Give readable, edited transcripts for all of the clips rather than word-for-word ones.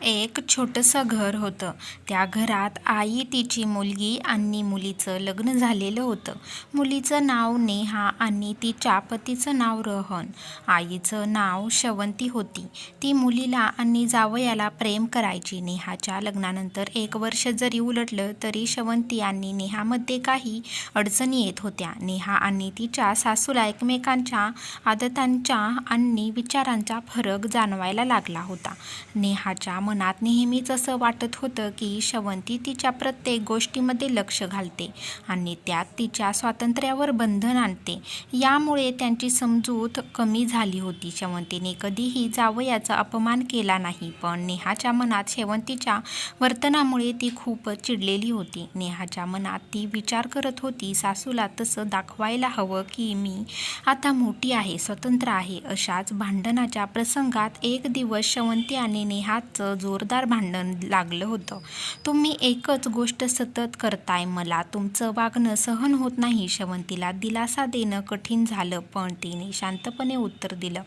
एक छोटंसं घर होतं. त्या घरात आई, तिची मुलगी आणि मुलीचं लग्न झालेलं होतं. मुलीचं नाव नेहा आणि तिच्या पतीचं नाव रोहन. आईचं नाव शवंती होती. ती मुलीला आणि जावयाला प्रेम करायची. नेहाच्या लग्नानंतर 1 वर्ष जरी उलटलं तरी शवंती आणि नेहामध्ये काही अडचणी येत होत्या. नेहा आणि तिच्या सासूला एकमेकांच्या आदतांचा आणि विचारांचा फरक जाणवायला लागला होता. नेहाच्या मनात नेहमीच असं वाटत होतं की शवंती तिच्या प्रत्येक गोष्टीमध्ये लक्ष घालते आणि त्यात तिच्या स्वातंत्र्यावर बंधन आणते. यामुळे त्यांची समजूत कमी झाली होती. शवंतीने कधीही जावयाचा अपमान केला नाही, पण नेहाच्या मनात शवंतीच्या वर्तनामुळे ती खूपच चिडलेली होती. नेहाच्या मनात ती विचार करत होती, सासूला तसं दाखवायला हवं की मी आता मोठी आहे, स्वतंत्र आहे. अशाच भांडणाच्या प्रसंगात एक दिवस शवंती आणि नेहाचं जोरदार भांडण लागलं होतं. तुम्ही एकच गोष्ट सतत करताय, मला तुमचं वागणं सहन होत नाही. शवंतीला दिलासा देणं कठीण झालं, पण तिने शांतपणे उत्तर दिलं,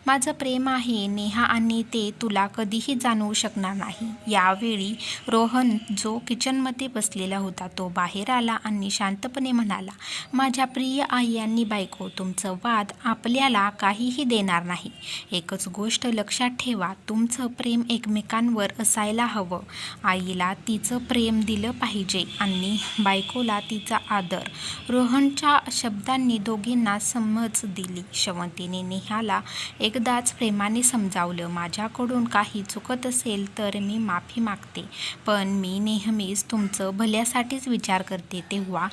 माझं प्रेम आहे नेहा आणि ते तुला कधीही जाणवू शकणार नाही. यावेळी रोहन, जो किचनमध्ये बसलेला होता, तो बाहेर आला आणि शांतपणे म्हणाला, माझ्या प्रिय आई आणि बायको, तुमचं वाद आपल्याला काहीही देणार नाही. एकच गोष्ट लक्षात ठेवा, तुमचं प्रेम एकमेकांवर असायला हवं. आईला तिचं प्रेम दिलं पाहिजे आणि बायकोला तिचा आदर. रोहनच्या शब्दांनी दोघींना समज दिली. शवंतीने नेहाला एकदाच प्रेमाने समजावलं, माझ्याकडून काही चुकत असेल तर मी माफी मागते, पण मी नेहमीच तुमचं भल्यासाठीच विचार करते. तेव्हा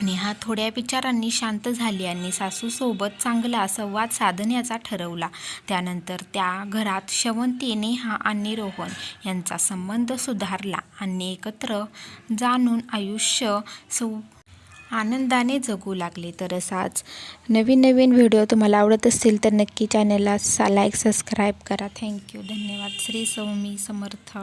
नेहा थोड्या विचारांनी शांत झाली आणि सासूसोबत चांगला संवाद साधण्याचा ठरवला. त्यानंतर त्या घरात शवंती, नेहा आणि रोहन यांचा संबंध सुधारला आणि एकत्र जाणून आयुष्य आनंदाने जगू लागले. तर असाच नवीन व्हिडिओ तुम्हाला आवडत असतील तर नक्की चॅनलला लाईक, सबस्क्राईब करा. थँक्यू, धन्यवाद. श्री स्वामी समर्थ.